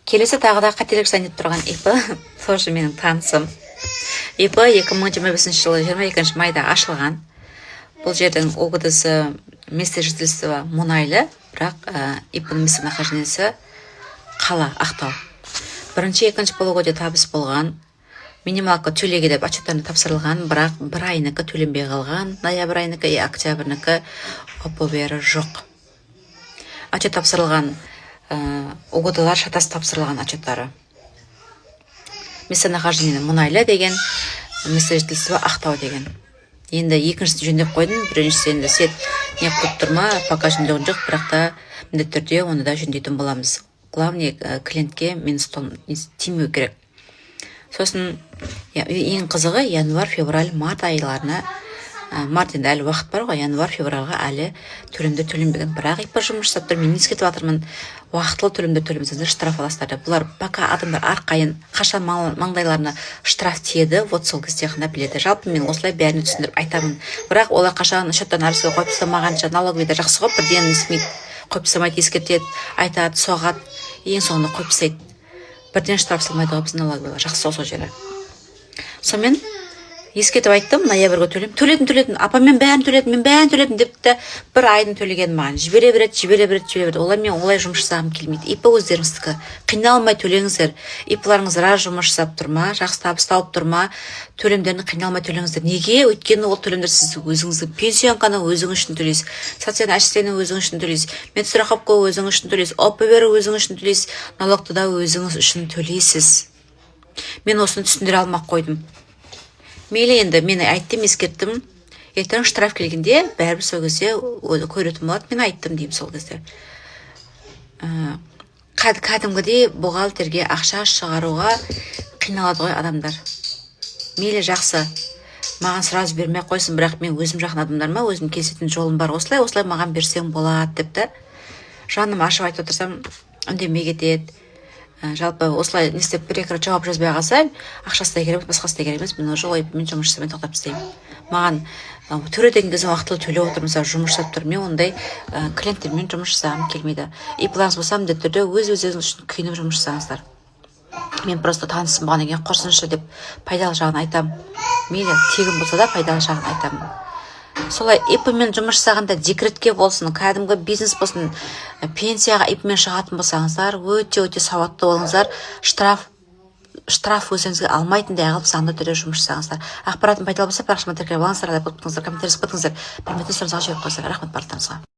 Келесі тағы да қателік жасайын деп тұрған ИП тоже менің танысым. ИП 2025 жылы 22 майда ашылған. Бұл жердің ОГДСі место жительства мұнайлы, бірақ ИП-ның место нахождениесі қала, Ақтау. Бірінші, екінші полугодия табыс болған. Минималка төлеге деп отчеттарына тапсырылған, бірақ бір айныкі төленбей қалған, ноябрь айныкі, октябрьнікі ОПВР жоқ. Отчет тапсырылған, ОГДлар шатас тапсырылған отчеттары. Место нахождение мұнайлы деген, место жительства Ақтау деген. Енді екіншісін жөндеп қойдым, біріншісі енді сет не қойып тұрма, пока жөндеген жоқ, бірақ та міндетті түрде оны да жөндейтін боламыз. Главный клиентке мен тимеу керек. Сосын ең қызығы январь, февраль, март айларына, март енді әлі уақыт бар ғой, январь, февральға әлі төлемдер төленбеген. Бірақ ИП жұмыс жасап тұр, мен ескертіп жатырмын, уақытылы төлемдер төлемесеңіздер штраф аласыздар. Бұлар пока адамдар әрқайын қашан маңдайларына штраф тиеді, вот сол кезде ғана біледі. Жалпы мен осылай бәріне түсіндіріп айтамын. Бірақ олар қашан счеттан арысыға қойып тастамағанша налоговыйда жақсы ғой, бірден естімейді, қойып тастамайды, ескертеді, айтады, соғады, ең соңында қойып тастайды. Бірден штраф салмайды ғой біздің налоговыйда, жақсы сол жері. Сонымен ескертіп айттым, ноябрьге төледім, апа мен бәрін төледім депті, бір айдың төлеген маған. Жібере береді. Олай мен олай жұмыс жасағым келмейді. ИП өздеріңіздікі. Қиналмай төлеңіздер. ИП-ларыңыз раз жұмыс жасап тұрма, жақсы табыс тауып тұрма, төлемдерін қиналмай төлеңіздер. Неге? Өйткені ол төлемдер сіз өзіңіздің пенсионканы өзіңіз үшін төлейсіз, социальный отчисление өзіңіз үшін төлейсіз, медстраховка өзіңіз үшін төлейсіз, ОПВР өзіңіз үшін төлейсіз, налогты да өзіңіз үшін төлейсіз. Мен осыны түсіндіре алмақ қойдым. Мейлі енді мені айттым, ескерттім. Ертең штраф келгенде бәрібір сол кезде көретін болады. Мен айттым деймін сол кезде. Кәдімгідей бухгалтерге ақша шығаруға қиналады ғой адамдар. Мейлі жақсы. Маған сразу бермей қойсын, бірақ мен өзім жақын адамдарыма өзім келісетін жолым бар. Осылай маған берсең болады депті. Жаным ашып айтып отырсам, үндемей кетеді. Жалпы осылай не істеп бір-екі рет жауап жазбай қалса, ақшасы да керек емес, басқасы да керек емес, мен уже мен жұмыс жасаумен тоқтап тастаймын. Маған төлеген кезде уақытылы төлеп отырмын, мысалы жұмыс жасап тұр, мен ондай клиенттермен жұмыс жасағым келмейді. ИП-ларыңыз болса міндетті түрде өз-өзіңіз үшін күйініп жұмыс жасаңыздар. Мен просто танысым болғаннан кейін қорсыншы деп пайдалы жағын айтамын. Мейлі тегін болса да пайдалы жағын айтамын. Солай ИП-мен жұмыс жасағанда декретке болсын, кәдімгі бизнес болсын, пенсияға ИП-мен шығатын болсаңыздар, өте сауатты болыңыздар, штраф өзіңізге алмайтындай қылып заңды түрде жұмыс жасаңыздар. Ақпаратым пайдалы болса, парақшама тіркеліп алыңыздар, комментарий жазып кетіңіздер. Білмейтін сұрағыңызға жауап қойыңыздар. Рахмет барлықтарыңызға.